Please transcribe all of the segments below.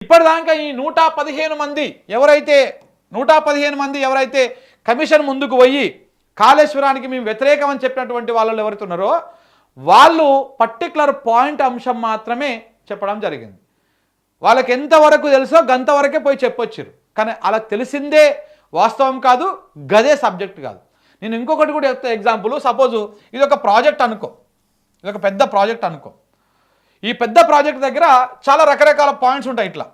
ఇప్పటిదాకా ఈ 115 మంది ఎవరైతే కమిషన్ ముందుకు పోయి కాళేశ్వరానికి మేము వ్యతిరేకం అని చెప్పినటువంటి వాళ్ళు ఎవరైతే ఉన్నారో వాళ్ళు పర్టికులర్ పాయింట్ అంశం మాత్రమే చెప్పడం జరిగింది. వాళ్ళకి ఎంతవరకు తెలుసో గంతవరకే పోయి చెప్పొచ్చారు. కానీ అలా తెలిసిందే వాస్తవం కాదు, గదే సబ్జెక్ట్ కాదు. నేను ఇంకొకటి కూడా చెప్తా ఎగ్జాంపుల్. సపోజ్ ఇది ఒక ప్రాజెక్ట్ అనుకో, ఇది ఒక పెద్ద ప్రాజెక్ట్ అనుకో. ఈ పెద్ద ప్రాజెక్ట్ దగ్గర చాలా రకరకాల పాయింట్స్ ఉంటాయి. ఇట్లా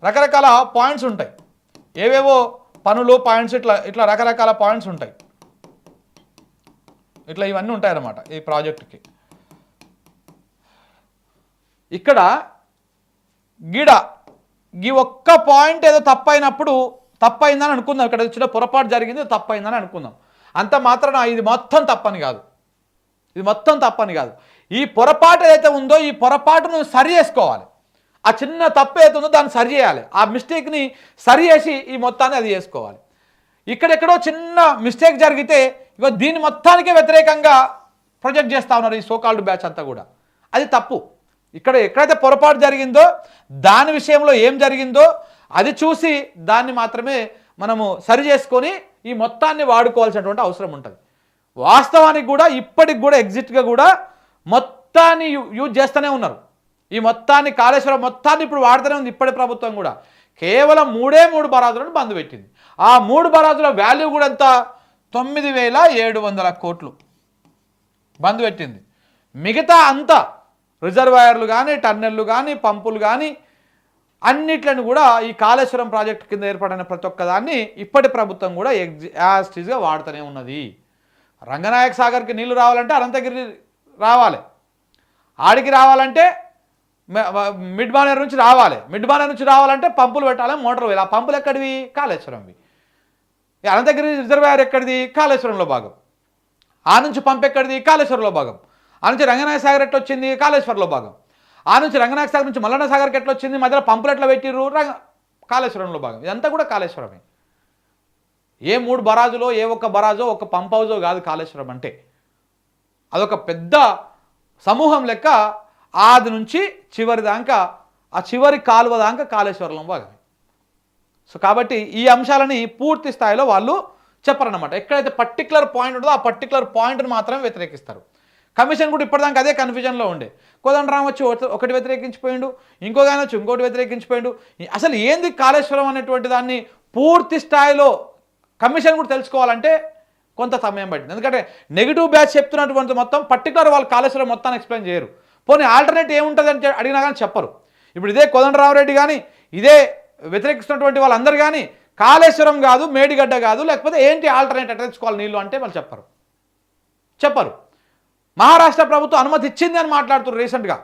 రకరకాల పాయింట్స్ ఉంటాయి, ఏవేవో పనులు పాయింట్స్ ఇట్లా రకరకాల పాయింట్స్ ఉంటాయి. ఇట్లా ఇవన్నీ ఉంటాయి అన్నమాట ఈ ప్రాజెక్టుకి. ఇక్కడ ఈ ఒక్క పాయింట్ ఏదో తప్పైందని అనుకుందాం. ఇక్కడ చిన్న పొరపాటు జరిగింది, తప్పైందని అనుకుందాం. అంత మాత్రాన ఇది మొత్తం తప్పని కాదు. ఈ పొరపాటు ఏదైతే ఉందో ఈ పొరపాటును సరి చేసుకోవాలి. ఆ చిన్న తప్పు ఏదైతే ఉందో దాన్ని సరి చేయాలి. ఆ మిస్టేక్ని సరి చేసి ఈ మొత్తాన్ని అది చేసుకోవాలి. ఇక్కడెక్కడో చిన్న మిస్టేక్ జరిగితే ఇగో దీని మొత్తానికే వ్యతిరేకంగా ప్రొజెక్ట్ చేస్తూ ఉన్నారు ఈ సోకాల్డ్ బ్యాచ్ అంతా కూడా. అది తప్పు. ఇక్కడ ఎక్కడైతే పొరపాటు జరిగిందో దాని విషయంలో ఏం జరిగిందో అది చూసి దాన్ని మాత్రమే మనము సరి చేసుకొని ఈ మొత్తాన్ని వాడుకోవాల్సినటువంటి అవసరం ఉంటుంది. వాస్తవానికి కూడా ఇప్పటికి కూడా ఎగ్జిట్గా కూడా మొత్తాన్ని యూజ్ చేస్తూనే ఉన్నారు. ఈ మొత్తాన్ని కాళేశ్వరం మొత్తాన్ని ఇప్పుడు వాడుతూనే ఉంది ఇప్పటి ప్రభుత్వం కూడా. కేవలం 3 బరాజులను బంద్ పెట్టింది. ఆ 3 బరాజుల వాల్యూ కూడా ఎంత 9,700 కోట్లు బంద్ పెట్టింది. మిగతా అంతా రిజర్వాయర్లు కానీ టన్నెళ్ళు కానీ పంపులు కానీ అన్నిట్లను కూడా ఈ కాళేశ్వరం ప్రాజెక్టు కింద ఏర్పడిన ప్రతి ఒక్కదాన్ని ఇప్పటి ప్రభుత్వం కూడా యాజ్ ఇట్ ఈజ్గా వాడుతూనే ఉన్నది. రంగనాయక సాగర్కి నీళ్లు రావాలంటే అనంతగిరి రావాలి, ఆడికి రావాలంటే మిడ్ బానేరు నుంచి రావాలి, మిడ్ బానేరు నుంచి రావాలంటే పంపులు పెట్టాలి, మోటార్ వేయాలి. ఆ పంపులు ఎక్కడివి? కాళేశ్వరంవి. అనంతగిరి రిజర్వాయర్ ఎక్కడిది? కాళేశ్వరంలో భాగం. ఆ నుంచి పంప్ ఎక్కడిది? కాళేశ్వరంలో భాగం. ఆ నుంచి రంగనాయక సాగర్ ఎట్లా వచ్చింది? కాళేశ్వరంలో భాగం. ఆ నుంచి రంగనాయక సాగర్ నుంచి మల్లన్న సాగర్కి ఎట్లా వచ్చింది? మధ్యలో పంపులు ఎట్లా పెట్టిర్రు? కాళేశ్వరంలో భాగం. ఇదంతా కూడా కాళేశ్వరమే. ఏ 3 బరాజులో ఏ ఒక్క బరాజో ఒక పంప్ హౌజో కాదు కాళేశ్వరం అంటే. అదొక పెద్ద సమూహం లెక్క ఆది నుంచి చివరి దాకా ఆ చివరి కాలువ దాకా కాళేశ్వరంలో భాగమే. సో కాబట్టి ఈ అంశాలని పూర్తి స్థాయిలో వాళ్ళు చెప్పరన్నమాట. ఎక్కడైతే పర్టికులర్ పాయింట్ ఉంటుందో ఆ పర్టికులర్ పాయింట్ని మాత్రమే వ్యతిరేకిస్తారు. కమిషన్ కూడా ఇప్పటిదాకా అదే కన్ఫ్యూజన్లో ఉండే. కోదండరాం వచ్చి ఒకటి వ్యతిరేకించిపోయిండు, ఇంకొక ఆయన వచ్చి ఇంకోటి వ్యతిరేకించిపోయిండు. అసలు ఏంది కాళేశ్వరం అనేటువంటి దాన్ని పూర్తి స్థాయిలో కమిషన్ కూడా తెలుసుకోవాలంటే కొంత సమయం పట్టింది. ఎందుకంటే నెగిటివ్ బ్యాచ్ చెప్తున్నటువంటి మొత్తం పర్టికులర్ వాళ్ళు కాళేశ్వరం మొత్తాన్ని ఎక్స్ప్లెయిన్ చేయరు. పోనీ ఆల్టర్నేట్ ఏముంటుంది అని అడిగినా కానీ చెప్పరు. ఇప్పుడు ఇదే కోదండరామరెడ్డి కానీ ఇదే వ్యతిరేకిస్తున్నటువంటి వాళ్ళందరూ కానీ కాళేశ్వరం కాదు, మేడిగడ్డ కాదు, లేకపోతే ఏంటి ఆల్టర్నేట్ ఎట్లా తెచ్చుకోవాలి నీళ్ళు అంటే వాళ్ళు చెప్పరు. మహారాష్ట్ర ప్రభుత్వం అనుమతి ఇచ్చింది అని మాట్లాడుతున్నారు రీసెంట్గా.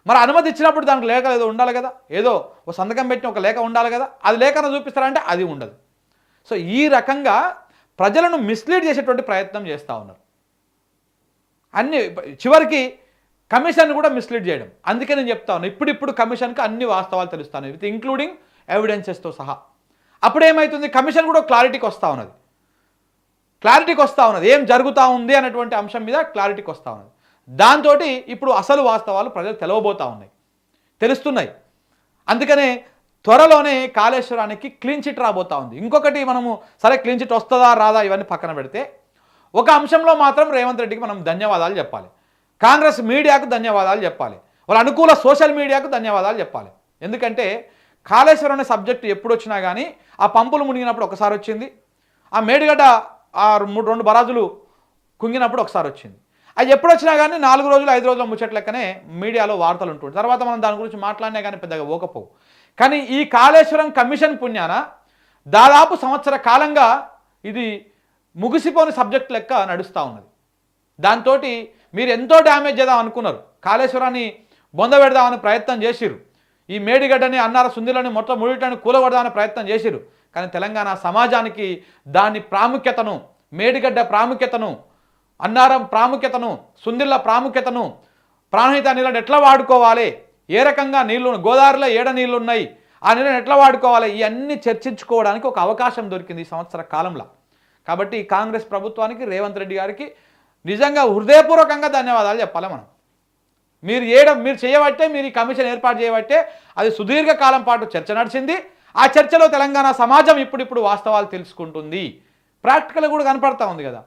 మరి అనుమతి ఇచ్చినప్పుడు దానికి లేఖ ఏదో ఉండాలి కదా, ఏదో ఒక సంతకం పెట్టిన ఒక లేఖ ఉండాలి కదా. అది లేఖను చూపిస్తారంటే అది ఉండదు. సో ఈ రకంగా ప్రజలను మిస్లీడ్ చేసేటువంటి ప్రయత్నం చేస్తూ ఉన్నారు. అన్ని చివరికి కమిషన్ కూడా మిస్లీడ్ చేయడం. అందుకే నేను చెప్తా ఉన్నాను ఇప్పుడు కమిషన్కి అన్ని వాస్తవాలు తెలుస్తాను, విత్ ఇంక్లూడింగ్ ఎవిడెన్సెస్తో సహా. అప్పుడేమవుతుంది? కమిషన్ కూడా క్లారిటీకి వస్తూ ఉన్నది. ఏం జరుగుతూ ఉంది అనేటువంటి అంశం మీద క్లారిటీకి వస్తూ ఉన్నది. దాంతో ఇప్పుడు అసలు వాస్తవాలు ప్రజలు తెలుస్తున్నాయి. అందుకనే త్వరలోనే కాళేశ్వరానికి క్లీన్ చిట్ రాబోతూ ఉంది. ఇంకొకటి మనము సరే క్లీన్ చిట్ వస్తుందా రాదా ఇవన్నీ పక్కన పెడితే ఒక అంశంలో మాత్రం రేవంత్ రెడ్డికి మనం ధన్యవాదాలు చెప్పాలి. కాంగ్రెస్ మీడియాకు ధన్యవాదాలు చెప్పాలి, వాళ్ళ అనుకూల సోషల్ మీడియాకు ధన్యవాదాలు చెప్పాలి. ఎందుకంటే కాళేశ్వరం అనే సబ్జెక్టు ఎప్పుడు వచ్చినా కానీ ఆ పంపులు మునిగినప్పుడు ఒకసారి వచ్చింది, ఆ మేడిగడ్డ ఆ 2 బరాజులు కుంగినప్పుడు ఒకసారి వచ్చింది. అది ఎప్పుడు వచ్చినా కానీ 4 రోజులు 5 రోజుల ముచ్చట లెక్కనే మీడియాలో వార్తలు ఉంటుంది. తర్వాత మనం దాని గురించి మాట్లాడినా కానీ పెద్దగా ఓకపోవు. కానీ ఈ కాళేశ్వరం కమిషన్ పుణ్యాన దాదాపు సంవత్సర కాలంగా ఇది ముగిసిపోని సబ్జెక్ట్ లెక్క నడుస్తూ ఉన్నది. దాంతో మీరు ఎంతో డ్యామేజ్ చేద్దాం అనుకున్నారు, కాళేశ్వరాన్ని బొందబెడదామని ప్రయత్నం చేసిరు, ఈ మేడిగడ్డని అన్నార సుందిలని మొత్తం ముడిటని కూలగొడదామని ప్రయత్నం చేసిరు. కానీ తెలంగాణ సమాజానికి దాని ప్రాముఖ్యతను, మేడిగడ్డ ప్రాముఖ్యతను, అన్నారం ప్రాముఖ్యతను, సుందిళ్ళ ప్రాముఖ్యతను, ప్రాణహిత నీళ్ళని ఎట్లా వాడుకోవాలి, ఏ రకంగా నీళ్లు గోదావరిలో ఏడ నీళ్ళు ఉన్నాయి, ఆ నీళ్ళని ఎట్లా వాడుకోవాలి, ఇవన్నీ చర్చించుకోవడానికి ఒక అవకాశం దొరికింది ఈ సంవత్సర కాలంలో. కాబట్టి కాంగ్రెస్ ప్రభుత్వానికి రేవంత్ రెడ్డి గారికి నిజంగా హృదయపూర్వకంగా ధన్యవాదాలు చెప్పాలి మనం. మీరు చేయబట్టే, మీరు ఈ కమిషన్ ఏర్పాటు చేయబట్టే అది సుదీర్ఘ కాలం పాటు చర్చ నడిచింది. ఆ చర్చలో తెలంగాణ సమాజం ఇప్పుడు వాస్తవాలు తెలుసుకుంటుంది. ప్రాక్టికల్ కూడా కనపడతా ఉంది కదా.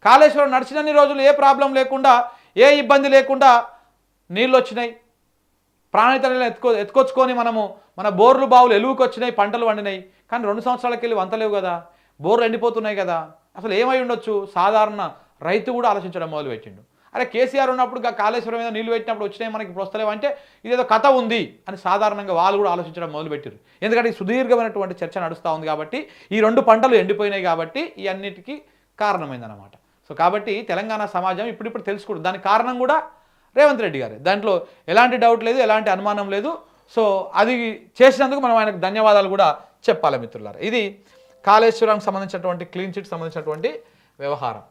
కాళేశ్వరం నడిచినన్ని రోజులు ఏ ప్రాబ్లం లేకుండా, ఏ ఇబ్బంది లేకుండా నీళ్ళు వచ్చినాయి, ప్రాణితలను ఎత్తుకొచ్చుకొని మన బోర్లు బావులు ఎలుగుకి వచ్చినాయి, పంటలు పండినాయి. కానీ 2 సంవత్సరాలకి వెళ్ళి వంతలేవు కదా, బోర్లు ఎండిపోతున్నాయి కదా. అసలు ఏమై ఉండొచ్చు? సాధారణ రైతు కూడా ఆలోచించడం మొదలుపెట్టిండు. అరే కేసీఆర్ ఉన్నప్పుడు కాళేశ్వరం మీద నీళ్లు పెట్టినప్పుడు వచ్చినాయి, మనకి ఇప్పుడు వస్తలేవు అంటే ఇదేదో కథ ఉంది అని సాధారణంగా వాళ్ళు కూడా ఆలోచించడం మొదలుపెట్టారు. ఎందుకంటే ఈ సుదీర్ఘమైనటువంటి చర్చ నడుస్తూ ఉంది కాబట్టి, ఈ 2 పంటలు ఎండిపోయినాయి కాబట్టి ఈ అన్నిటికీ కారణమైందన్నమాట. సో కాబట్టి తెలంగాణ సమాజం ఇప్పుడు తెలుసుకుంటుంది. దానికి కారణం కూడా రేవంత్ రెడ్డి గారే, దాంట్లో ఎలాంటి డౌట్ లేదు, ఎలాంటి అనుమానం లేదు. సో అది చేసినందుకు మనం ఆయనకు ధన్యవాదాలు కూడా చెప్పాలి మిత్రులారా. ఇది కాళేశ్వరానికి సంబంధించినటువంటి క్లీన్ చిట్ సంబంధించినటువంటి వ్యవహారం.